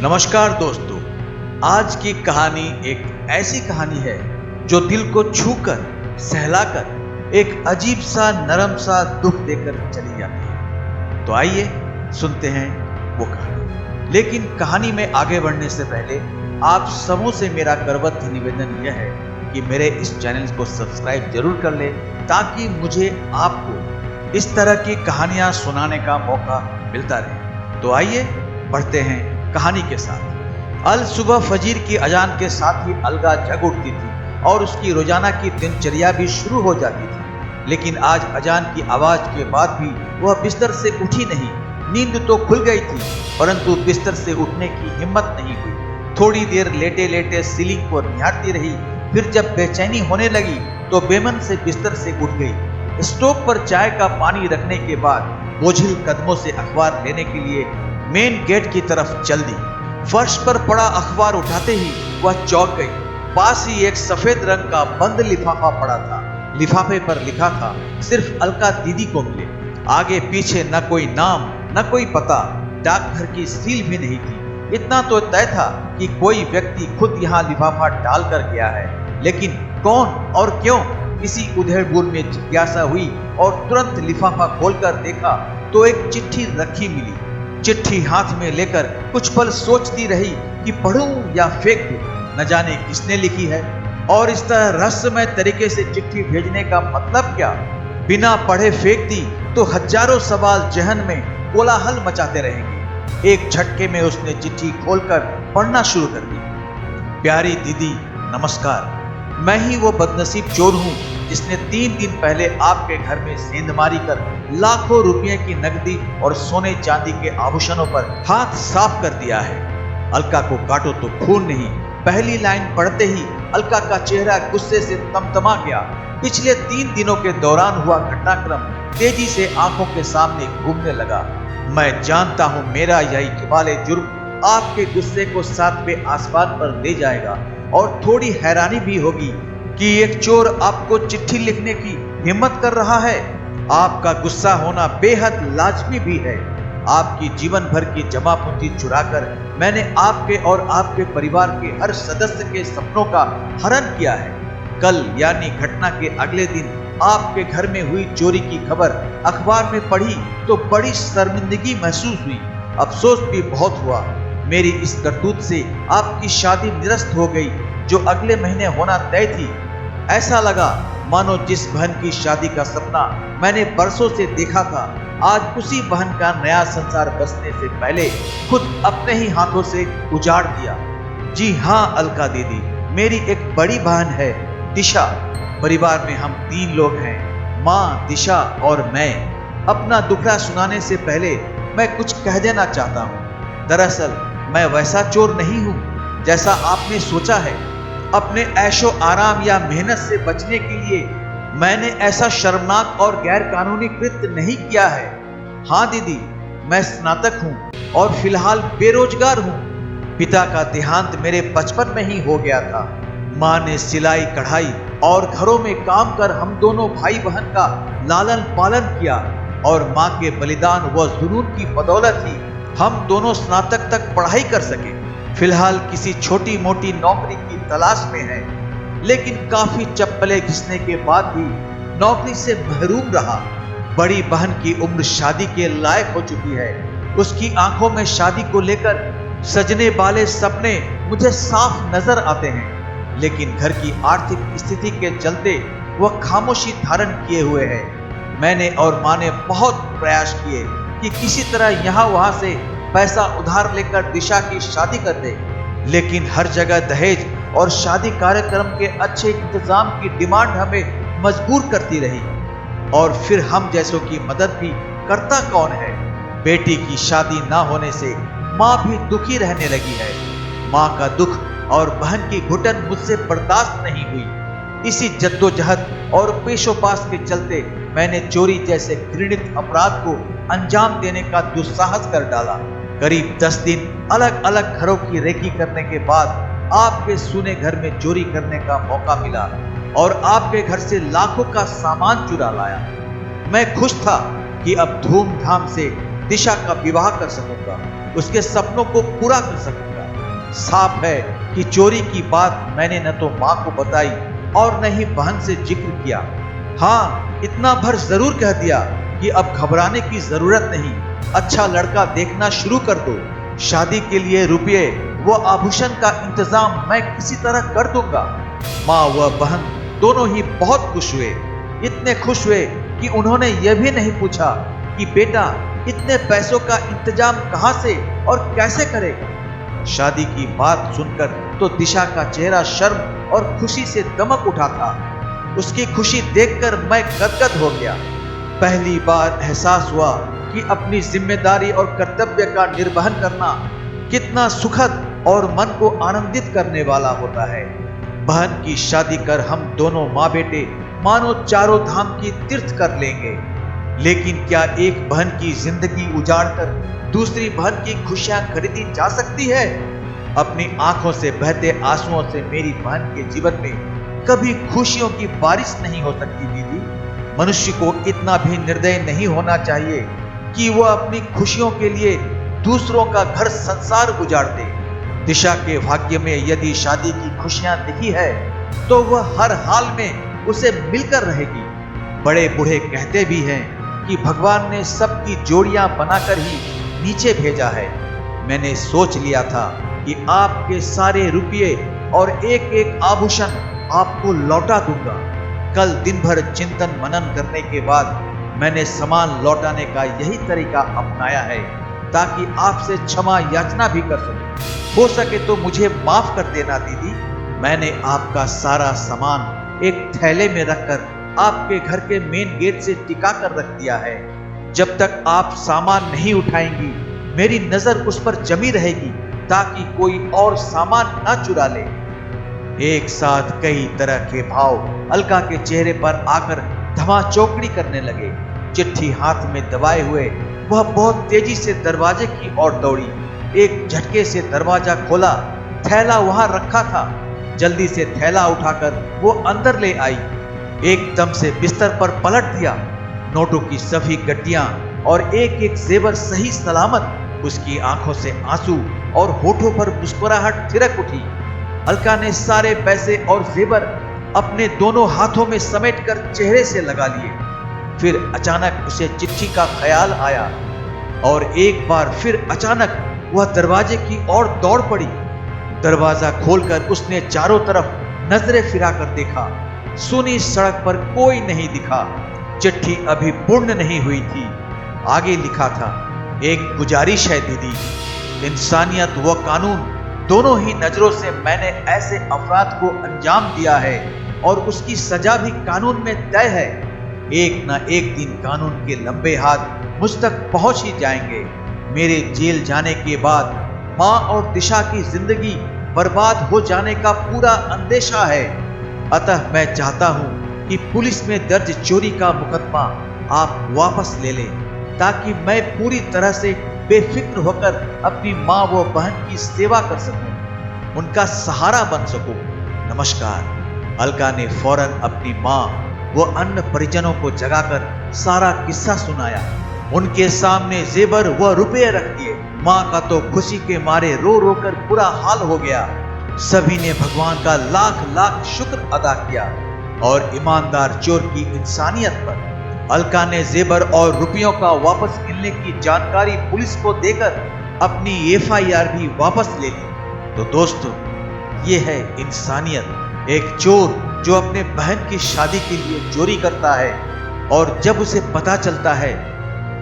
नमस्कार दोस्तों, आज की कहानी एक ऐसी कहानी है जो दिल को छूकर, सहलाकर, एक अजीब सा नरम सा दुख देकर चली जाती है। तो आइए सुनते हैं वो कहानी। लेकिन कहानी में आगे बढ़ने से पहले आप सबों से मेरा करबद्ध निवेदन यह है कि मेरे इस चैनल को सब्सक्राइब जरूर कर ले, ताकि मुझे आपको इस तरह की कहानियां सुनाने का मौका मिलता रहे। तो आइए बढ़ते हैं कहानी के साथ। अल सुबह फजीर की अजान के साथ ही अलगा जग उठती थी और उसकी रोजाना की दिनचर्या भी शुरू हो जाती थी। लेकिन आज अजान की आवाज के बाद भी वह बिस्तर से उठी नहीं। नींद तो खुल गई थी, परंतु बिस्तर से उठने की हिम्मत नहीं हुई। थोड़ी देर लेटे लेटे सीलिंग को निहारती रही। फिर जब बेचैनी होने लगी तो बेमन से बिस्तर से उठ गई। स्टोव पर चाय का पानी रखने के बाद बोझिल कदमों से अखबार लेने के लिए मेन गेट की तरफ चल दी। फर्श पर पड़ा अखबार उठाते ही वह चौंक गई। पास ही एक सफेद रंग का बंद लिफाफा पड़ा था। लिफाफे पर लिखा था, सिर्फ अलका दीदी को मिले। आगे पीछे न कोई नाम न कोई पता, डाकघर की सील भी नहीं थी। इतना तो तय था कि कोई व्यक्ति खुद यहाँ लिफाफा डाल कर गया है, लेकिन कौन और क्यों, इसी उधेड़-बुन में जिज्ञासा हुई और तुरंत लिफाफा खोलकर देखा तो एक चिट्ठी रखी मिली। चिट्ठी हाथ में लेकर कुछ पल सोचती रही कि पढ़ूं या फेंक दूं, न जाने किसने लिखी है और इस तरह रहस्यमय तरीके से चिट्ठी भेजने का मतलब क्या। बिना पढ़े फेंक दी तो हजारों सवाल जहन में कोलाहल मचाते रहेंगे। एक झटके में उसने चिट्ठी खोलकर पढ़ना शुरू कर दी। प्यारी दीदी नमस्कार, मैं ही वो बदनसीब चोर हूँ जिसने 3 दिन पहले आपके घर में सेंधमारी कर लाखों रुपए की नकदी और सोने चांदी के आभूषणों पर हाथ साफ कर दिया है। अलका को काटो तो खून नहीं। पहली लाइन पढ़ते ही अलका का चेहरा गुस्से से तमतमा गया। पिछले 3 दिनों के दौरान हुआ घटनाक्रम तेजी से आंखों के सामने घूमने लगा। मैं जानता हूँ मेरा यही इकबाले जुर्म आपके गुस्से को 7वें आसमान पर ले जाएगा और थोड़ी हैरानी भी होगी कि एक चोर आपको चिट्ठी लिखने की हिम्मत कर रहा है। आपका गुस्सा होना बेहद लाजमी भी है। आपकी जीवन भर की जमा पूंजी चुराकर मैंने आपके और आपके परिवार के हर सदस्य के सपनों का हरण किया है। कल यानी घटना के अगले दिन आपके घर में हुई चोरी की खबर अखबार में पढ़ी तो बड़ी शर्मिंदगी महसूस हुई। अफसोस भी बहुत हुआ। मेरी इस करतूत से आपकी शादी निरस्त हो गई जो अगले महीने होना तय थी। ऐसा लगा मानो जिस बहन की शादी का सपना मैंने बरसों से देखा था, आज उसी बहन का नया संसार बसने से पहले खुद अपने ही हाथों से उजाड़ दिया। जी हाँ अलका दीदी, मेरी एक बड़ी बहन है दिशा। परिवार में हम 3 लोग हैं, माँ, दिशा और मैं। अपना दुखड़ा सुनाने से पहले मैं कुछ कह देना चाहता हूँ। दरअसल मैं वैसा चोर नहीं हूँ जैसा आपने सोचा है। अपने ऐशो आराम या मेहनत से बचने के लिए मैंने ऐसा शर्मनाक और गैर कानूनी कृत्य नहीं किया है। हाँ दीदी, मैं स्नातक हूँ और फिलहाल बेरोजगार हूँ। पिता का देहांत मेरे बचपन में ही हो गया था। माँ ने सिलाई कढ़ाई और घरों में काम कर हम दोनों भाई बहन का लालन पालन किया और माँ के बलिदान व जुनून की बदौलत ही हम दोनों स्नातक तक पढ़ाई कर सके। फिलहाल किसी छोटी मोटी नौकरी की तलाश में है, लेकिन काफी चप्पलें घिसने के बाद भी नौकरी से महरूम रहा। बड़ी बहन की उम्र शादी के लायक हो चुकी है। उसकी आंखों में शादी को लेकर सजने वाले सपने मुझे साफ नजर आते हैं, लेकिन घर की आर्थिक स्थिति के चलते वह खामोशी धारण किए हुए है। मैंने और माँ ने बहुत प्रयास किए कि किसी तरह यहाँ वहां से पैसा उधार लेकर दिशा की शादी कर दे, लेकिन हर जगह दहेज और शादी कार्यक्रम के अच्छे इंतजाम की डिमांड हमें मजबूर करती रही। और फिर हम जैसों की मदद भी करता कौन है। बेटी की शादी ना होने से माँ भी दुखी रहने लगी है। माँ का दुख और बहन की घुटन मुझसे बर्दाश्त नहीं हुई। इसी जद्दोजहद और पेशोपास के चलते मैंने चोरी जैसे घृणित अपराध को अंजाम देने का दुस्साहस कर डाला। करीब 10 दिन अलग अलग घरों की रेकी करने के बाद आपके सुने घर में चोरी करने का मौका मिला और आपके घर से लाखों का सामान चुरा लाया। मैं खुश था कि अब धूमधाम से दिशा का विवाह कर सकूंगा, उसके सपनों को पूरा कर सकूंगा। साफ है कि चोरी की बात मैंने न तो मां को बताई और न ही बहन से जिक्र किया। हाँ, इतना भर जरूर कह दिया कि अब घबराने की जरूरत नहीं, अच्छा लड़का देखना शुरू कर दो। शादी के लिए रुपये व आभूषण का इंतजाम मैं किसी तरह कर दूंगा। माँ व बहन दोनों ही बहुत खुश हुए, इतने खुश हुए कि उन्होंने यह भी नहीं पूछा कि बेटा इतने पैसों का इंतजाम कहां से और कैसे करेगा। शादी की बात सुनकर तो दिशा का चेहरा शर्म और खुशी से दमक उठा था। उसकी खुशी देखकर मैं गदगद हो गया। पहली बार एहसास हुआ कि अपनी जिम्मेदारी और कर्तव्य का निर्वहन करना कितना सुखद और मन को आनंदित करने वाला होता है। बहन की शादी कर हम दोनों माँ बेटे मानो चारों धाम की तीर्थ कर लेंगे। लेकिन क्या एक बहन की जिंदगी उजाड़कर दूसरी बहन की खुशियां खरीदी जा सकती है? अपनी आंखों से बहते आंसुओं से मेरी बहन के जीवन में कभी खुशियों की बारिश नहीं हो सकती दीदी। मनुष्य को इतना भी निर्दयी नहीं होना चाहिए कि वह अपनी खुशियों के लिए दूसरों का घर संसार उजाड़ दे। दिशा के भाग्य में यदि शादी की खुशियां लिखी है तो वह हर हाल में उसे मिलकर रहेगी। बड़े बूढ़े कहते भी हैं कि भगवान ने सबकी जोड़ियां बनाकर ही नीचे भेजा है। मैंने सोच लिया था कि आपके सारे रुपये और एक एक आभूषण आपको लौटा दूंगा। कल दिन भर चिंतन मनन करने के बाद मैंने सामान लौटाने का यही तरीका अपनाया है ताकि आपसे क्षमा याचना भी कर सकूं। हो सके तो मुझे माफ कर देना दीदी। मैंने आपका सारा सामान एक थैले में रखकर आपके घर के मेन गेट से टिका कर रख दिया है। जब तक आप सामान नहीं उठाएंगी मेरी नजर उस पर जमी रहेगी ताकि कोई और सामान ना चुरा ले। एक साथ कई तरह के भाव अलका के चेहरे पर आकर धमाचौकड़ी करने लगे। चिट्ठी हाथ में दबाए हुए वह बहुत तेजी से दरवाजे की ओर दौड़ी। एक झटके से दरवाजा खोला, थैला वहां रखा था। जल्दी से थैला उठाकर वो अंदर ले आई। एकदम से बिस्तर पर पलट दिया। नोटों की सभी गड्डियां और एक एक जेवर सही सलामत। उसकी आंखों से आंसू और होठों पर मुस्कुराहट थिरक उठी। अलका ने सारे पैसे और जेवर अपने दोनों हाथों में समेटकर चेहरे से लगा लिए। फिर अचानक उसे चिट्ठी का ख्याल आया और एक बार फिर अचानक वह दरवाजे की ओर दौड़ पड़ी। दरवाजा खोलकर उसने चारों तरफ नजरें फिराकर देखा। सूनी सड़क पर कोई नहीं दिखा। चिट्ठी अभी पूर्ण नहीं हुई थी। आगे लिखा था, एक गुजारिश है दीदी, इंसानियत व कानून दोनों ही नजरों से मैंने ऐसे अपराध को अंजाम दिया है और उसकी सजा भी कानून में तय है। एक न एक दिन कानून के लंबे हाथ मुझ तक पहुंच ही जाएंगे। मेरे जेल जाने के बाद मां और दिशा की जिंदगी बर्बाद हो जाने का पूरा अंदेशा है। अतः मैं चाहता हूं कि पुलिस में दर्ज चोरी का मुकदमा आप वापस ले लें ताकि मैं पूरी तरह से बेफिक्र होकर अपनी मां व बहन की सेवा कर सकूं, उनका सहारा बन सकूं। नमस्कार। अलका ने फौरन अपनी मां व अन्य परिजनों को जगाकर सारा किस्सा सुनाया। उनके सामने जेवर व रुपये रख दिए। मां का तो खुशी के मारे रो रो कर बुरा हाल हो गया। सभी ने भगवान का लाख लाख शुक्र अदा किया और ईमानदार चोर की इंसानियत पर अलका ने जेवर और रुपयों का वापस मिलने की जानकारी पुलिस को देकर अपनी एफआईआर भी वापस ले ली। तो दोस्तों, ये है इंसानियत। एक चोर जो अपने बहन की शादी के लिए चोरी करता है और जब उसे पता चलता है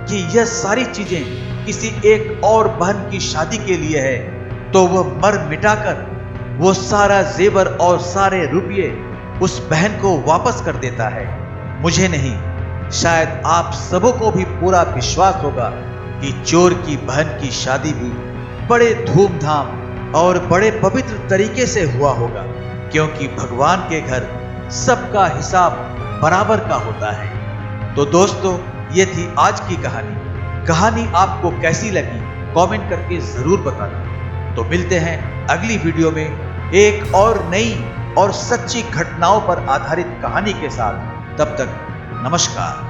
कि यह सारी चीजें किसी एक और बहन की शादी के लिए है तो वह मर मिटाकर वो सारा जेवर और सारे रुपये उस बहन को वापस कर देता है। मुझे नहीं, शायद आप सबों को भी पूरा विश्वास होगा कि चोर की बहन की शादी भी बड़े धूमधाम और बड़े पवित्र तरीके से हुआ होगा, क्योंकि भगवान के घर सबका हिसाब बराबर का होता है। तो दोस्तों, ये थी आज की कहानी। कहानी आपको कैसी लगी कमेंट करके जरूर बताना। तो मिलते हैं अगली वीडियो में एक और नई और सच्ची घटनाओं पर आधारित कहानी के साथ। तब तक नमस्कार।